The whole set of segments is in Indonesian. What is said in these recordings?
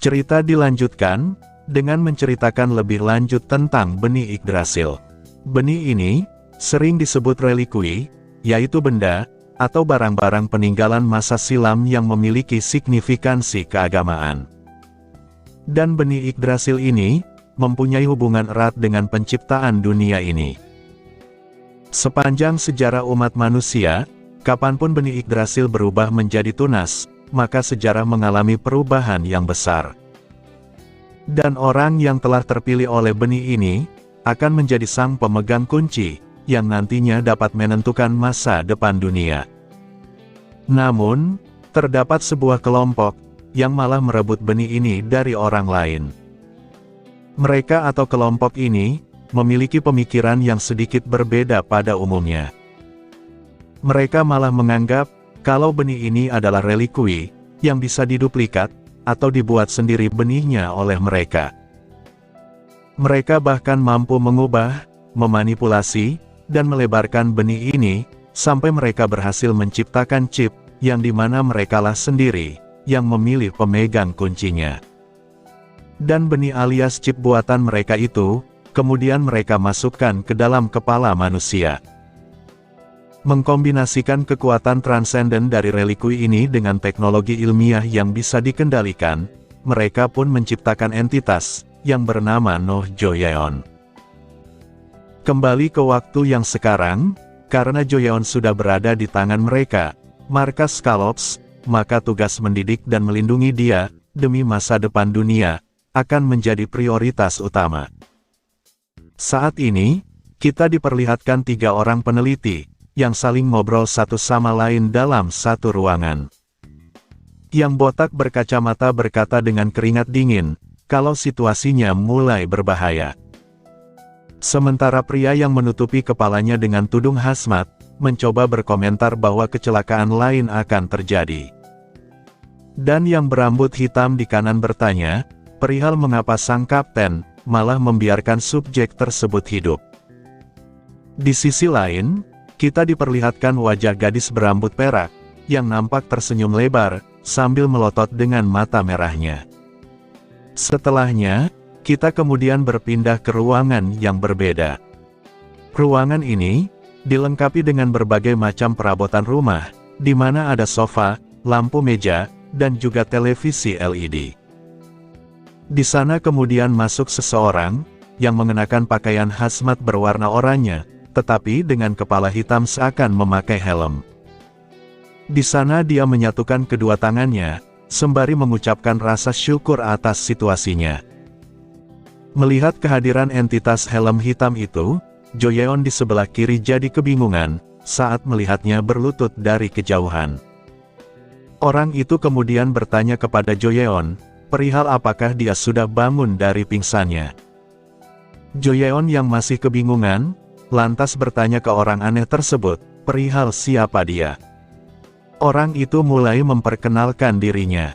Cerita dilanjutkan dengan menceritakan lebih lanjut tentang benih Yggdrasil. Benih ini sering disebut relikui, yaitu benda atau barang-barang peninggalan masa silam yang memiliki signifikansi keagamaan. Dan benih Yggdrasil ini mempunyai hubungan erat dengan penciptaan dunia ini. Sepanjang sejarah umat manusia, kapanpun benih Yggdrasil berubah menjadi tunas, maka sejarah mengalami perubahan yang besar. Dan orang yang telah terpilih oleh benih ini, akan menjadi sang pemegang kunci, yang nantinya dapat menentukan masa depan dunia. Namun, terdapat sebuah kelompok, yang malah merebut benih ini dari orang lain. Mereka atau kelompok ini, memiliki pemikiran yang sedikit berbeda pada umumnya. Mereka malah menganggap, kalau benih ini adalah relikui, yang bisa diduplikat, atau dibuat sendiri benihnya oleh mereka. Mereka bahkan mampu mengubah, memanipulasi, dan melebarkan benih ini, sampai mereka berhasil menciptakan chip, yang dimana merekalah sendiri, yang memilih pemegang kuncinya. Dan benih alias chip buatan mereka itu, kemudian mereka masukkan ke dalam kepala manusia. Mengkombinasikan kekuatan transenden dari relikui ini dengan teknologi ilmiah yang bisa dikendalikan, mereka pun menciptakan entitas, yang bernama Noh Joyeon. Kembali ke waktu yang sekarang, karena Joyeon sudah berada di tangan mereka, markas Skalops, maka tugas mendidik dan melindungi dia, demi masa depan dunia, akan menjadi prioritas utama. Saat ini, kita diperlihatkan 3 orang peneliti, yang saling ngobrol satu sama lain dalam satu ruangan. Yang botak berkacamata berkata dengan keringat dingin, kalau situasinya mulai berbahaya. Sementara pria yang menutupi kepalanya dengan tudung hazmat, mencoba berkomentar bahwa kecelakaan lain akan terjadi. Dan yang berambut hitam di kanan bertanya, perihal mengapa sang kapten, malah membiarkan subjek tersebut hidup. Di sisi lain, kita diperlihatkan wajah gadis berambut perak, yang nampak tersenyum lebar, sambil melotot dengan mata merahnya. Setelahnya, kita kemudian berpindah ke ruangan yang berbeda. Ruangan ini, dilengkapi dengan berbagai macam perabotan rumah, di mana ada sofa, lampu meja, dan juga televisi LED. Di sana kemudian masuk seseorang, yang mengenakan pakaian hazmat berwarna oranye, tetapi dengan kepala hitam seakan memakai helm. Di sana dia menyatukan kedua tangannya, sembari mengucapkan rasa syukur atas situasinya. Melihat kehadiran entitas helm hitam itu, Joyeon di sebelah kiri jadi kebingungan, saat melihatnya berlutut dari kejauhan. Orang itu kemudian bertanya kepada Joyeon, perihal apakah dia sudah bangun dari pingsannya. Joyeon yang masih kebingungan, lantas bertanya ke orang aneh tersebut, perihal siapa dia. Orang itu mulai memperkenalkan dirinya.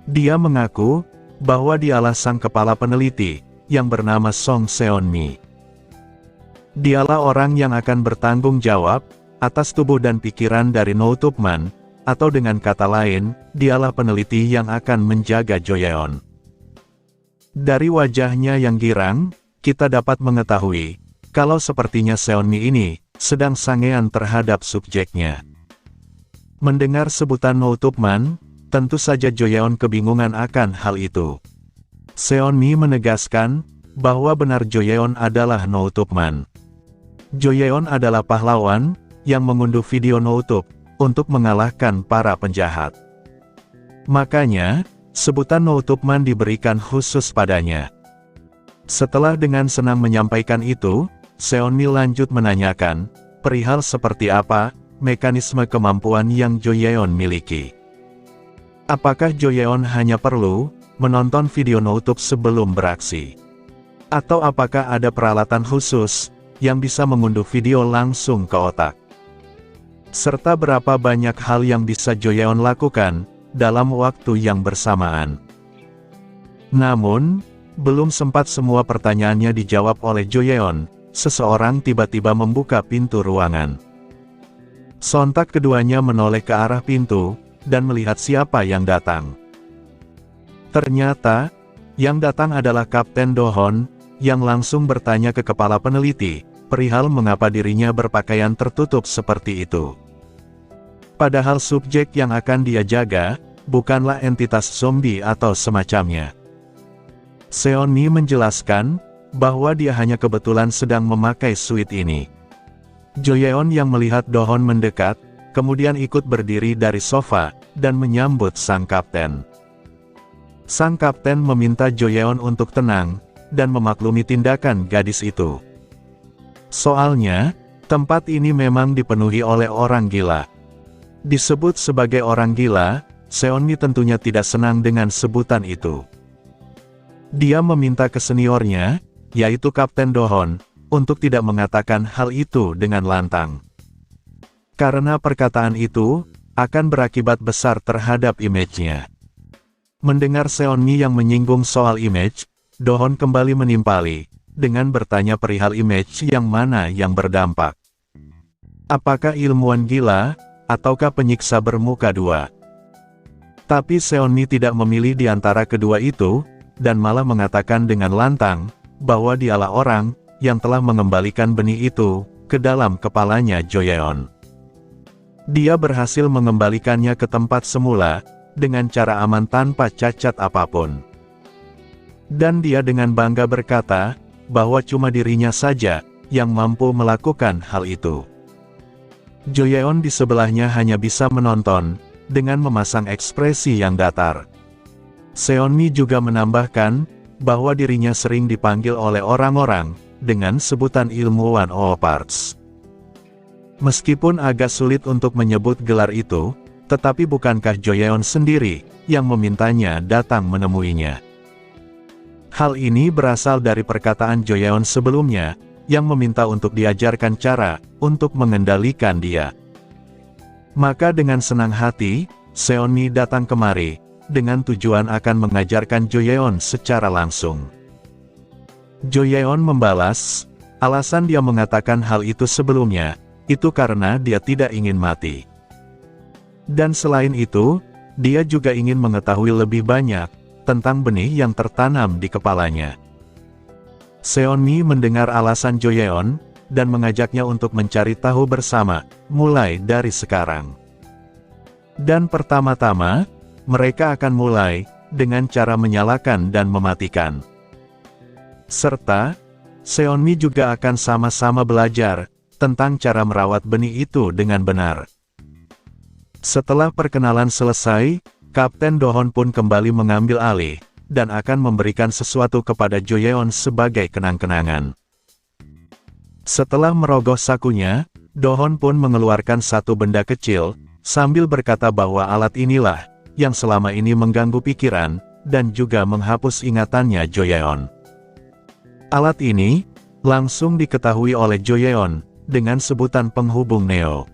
Dia mengaku, bahwa dialah sang kepala peneliti, yang bernama Song Seon-mi. Dialah orang yang akan bertanggung jawab, atas tubuh dan pikiran dari No Tubman, atau dengan kata lain, dialah peneliti yang akan menjaga Joyeon. Dari wajahnya yang girang, kita dapat mengetahui, kalau sepertinya Seon-mi ini, sedang sangean terhadap subjeknya. Mendengar sebutan No Tubman, tentu saja Joyeon kebingungan akan hal itu. Seon-mi menegaskan, bahwa benar Joyeon adalah No Tubman. Joyeon adalah pahlawan, yang mengunduh video No-Tub, untuk mengalahkan para penjahat. Makanya, sebutan No Tubman diberikan khusus padanya. Setelah dengan senang menyampaikan itu, Seon-mi lanjut menanyakan, perihal seperti apa, mekanisme kemampuan yang Joyeon miliki. Apakah Joyeon hanya perlu menonton video No-Tub sebelum beraksi? Atau apakah ada peralatan khusus, yang bisa mengunduh video langsung ke otak? Serta berapa banyak hal yang bisa Joyeon lakukan, dalam waktu yang bersamaan? Namun, belum sempat semua pertanyaannya dijawab oleh Joyeon, seseorang tiba-tiba membuka pintu ruangan. Sontak keduanya menoleh ke arah pintu, dan melihat siapa yang datang. Ternyata, yang datang adalah Kapten Do-hon, yang langsung bertanya ke kepala peneliti, perihal mengapa dirinya berpakaian tertutup seperti itu. Padahal subjek yang akan dia jaga, bukanlah entitas zombie atau semacamnya. Seon-mi menjelaskan, bahwa dia hanya kebetulan sedang memakai suit ini. Jo Yeon yang melihat Do-hon mendekat, kemudian ikut berdiri dari sofa, dan menyambut sang kapten. Sang kapten meminta Jo Yeon untuk tenang, dan memaklumi tindakan gadis itu. Soalnya, tempat ini memang dipenuhi oleh orang gila. Disebut sebagai orang gila, Seon-mi tentunya tidak senang dengan sebutan itu. Dia meminta ke seniornya, yaitu Kapten Do-hon, untuk tidak mengatakan hal itu dengan lantang. Karena perkataan itu, akan berakibat besar terhadap image-nya. Mendengar Seon-mi yang menyinggung soal image, Do-hon kembali menimpali, dengan bertanya perihal image yang mana yang berdampak. Apakah ilmuwan gila, ataukah penyiksa bermuka dua? Tapi Seon-mi tidak memilih di antara kedua itu, dan malah mengatakan dengan lantang, bahwa dialah orang, yang telah mengembalikan benih itu, ke dalam kepalanya Jo Yeon. Dia berhasil mengembalikannya ke tempat semula, dengan cara aman tanpa cacat apapun. Dan dia dengan bangga berkata, bahwa cuma dirinya saja, yang mampu melakukan hal itu. Jo Yeon di sebelahnya hanya bisa menonton, dengan memasang ekspresi yang datar. Seon-mi juga menambahkan, bahwa dirinya sering dipanggil oleh orang-orang, dengan sebutan ilmuwan All-Parts. Meskipun agak sulit untuk menyebut gelar itu, tetapi bukankah Jo Yeon sendiri, yang memintanya datang menemuinya? Hal ini berasal dari perkataan Jo Yeon sebelumnya, yang meminta untuk diajarkan cara, untuk mengendalikan dia. Maka dengan senang hati, Seon-mi datang kemari, dengan tujuan akan mengajarkan Jo Yeon secara langsung. Jo Yeon membalas, alasan dia mengatakan hal itu sebelumnya, itu karena dia tidak ingin mati. Dan selain itu, dia juga ingin mengetahui lebih banyak, tentang benih yang tertanam di kepalanya. Seon-mi mendengar alasan Jo Yeon, dan mengajaknya untuk mencari tahu bersama, mulai dari sekarang. Dan pertama-tama, mereka akan mulai, dengan cara menyalakan dan mematikan. Serta, Seon-mi juga akan sama-sama belajar, tentang cara merawat benih itu dengan benar. Setelah perkenalan selesai, Kapten Do-hon pun kembali mengambil alih, dan akan memberikan sesuatu kepada Jo Yeon sebagai kenang-kenangan. Setelah merogoh sakunya, Do-hon pun mengeluarkan satu benda kecil, sambil berkata bahwa alat inilah, yang selama ini mengganggu pikiran, dan juga menghapus ingatannya Jo Yeon. Alat ini, langsung diketahui oleh Jo Yeon, dengan sebutan penghubung Neo.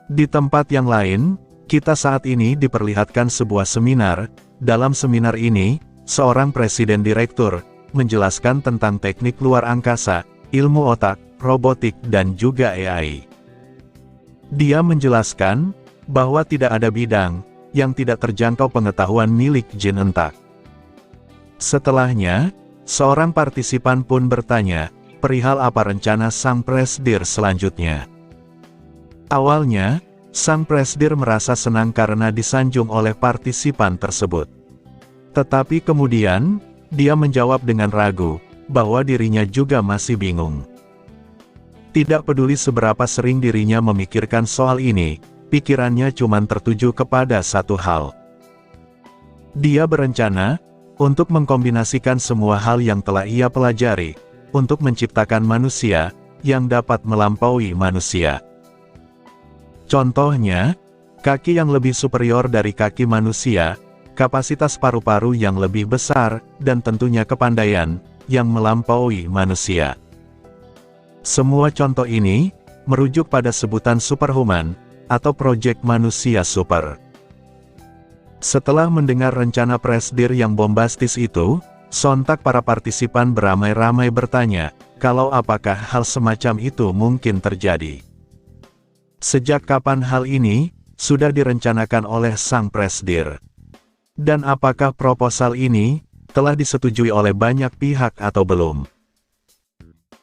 Di tempat yang lain, kita saat ini diperlihatkan sebuah seminar. Dalam seminar ini, seorang presiden direktur, menjelaskan tentang teknik luar angkasa, ilmu otak, robotik dan juga AI. Dia menjelaskan, bahwa tidak ada bidang, yang tidak terjangkau pengetahuan milik Jin Entak. Setelahnya, seorang partisipan pun bertanya, perihal apa rencana sang presdir selanjutnya. Awalnya, sang presdir merasa senang karena disanjung oleh partisipan tersebut. Tetapi kemudian, dia menjawab dengan ragu, bahwa dirinya juga masih bingung. Tidak peduli seberapa sering dirinya memikirkan soal ini, pikirannya cuma tertuju kepada satu hal. Dia berencana, untuk mengkombinasikan semua hal yang telah ia pelajari, untuk menciptakan manusia, yang dapat melampaui manusia. Contohnya, kaki yang lebih superior dari kaki manusia, kapasitas paru-paru yang lebih besar, dan tentunya kepandaian, yang melampaui manusia. Semua contoh ini, merujuk pada sebutan superhuman, atau proyek manusia super. Setelah mendengar rencana presdir yang bombastis itu, sontak para partisipan beramai-ramai bertanya, kalau apakah hal semacam itu mungkin terjadi. Sejak kapan hal ini, sudah direncanakan oleh sang presdir? Dan apakah proposal ini telah disetujui oleh banyak pihak atau belum?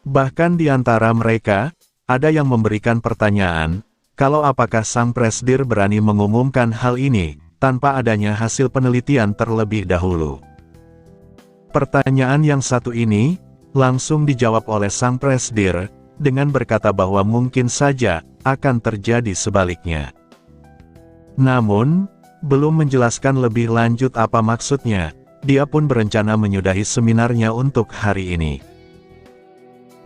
Bahkan di antara mereka, ada yang memberikan pertanyaan, kalau apakah sang presidir berani mengumumkan hal ini, tanpa adanya hasil penelitian terlebih dahulu. Pertanyaan yang satu ini, langsung dijawab oleh sang presidir, dengan berkata bahwa mungkin saja, akan terjadi sebaliknya. Namun, belum menjelaskan lebih lanjut apa maksudnya, dia pun berencana menyudahi seminarnya untuk hari ini.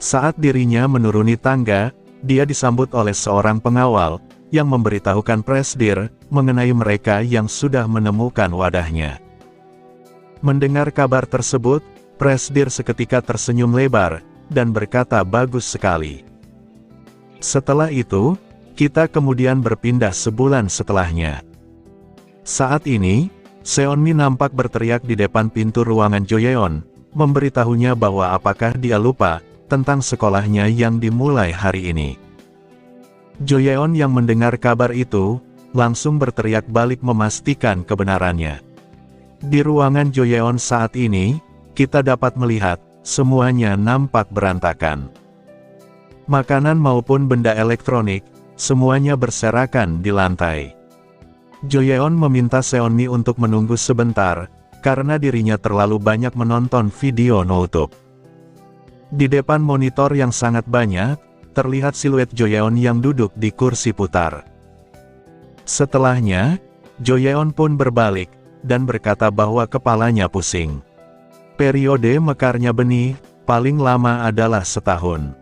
Saat dirinya menuruni tangga, dia disambut oleh seorang pengawal, yang memberitahukan presidir, mengenai mereka yang sudah menemukan wadahnya. Mendengar kabar tersebut, presidir seketika tersenyum lebar, dan berkata bagus sekali. Setelah itu, kita kemudian berpindah sebulan setelahnya. Saat ini, Seonmi nampak berteriak di depan pintu ruangan Joyeon, memberitahunya bahwa apakah dia lupa tentang sekolahnya yang dimulai hari ini. Joyeon yang mendengar kabar itu, langsung berteriak balik memastikan kebenarannya. Di ruangan Joyeon saat ini, kita dapat melihat, semuanya nampak berantakan. Makanan maupun benda elektronik, semuanya berserakan di lantai. Joyeon meminta Seonmi untuk menunggu sebentar, karena dirinya terlalu banyak menonton video YouTube. Di depan monitor yang sangat banyak, terlihat siluet Joyeon yang duduk di kursi putar. Setelahnya, Joyeon pun berbalik, dan berkata bahwa kepalanya pusing. Periode mekarnya benih, paling lama adalah setahun.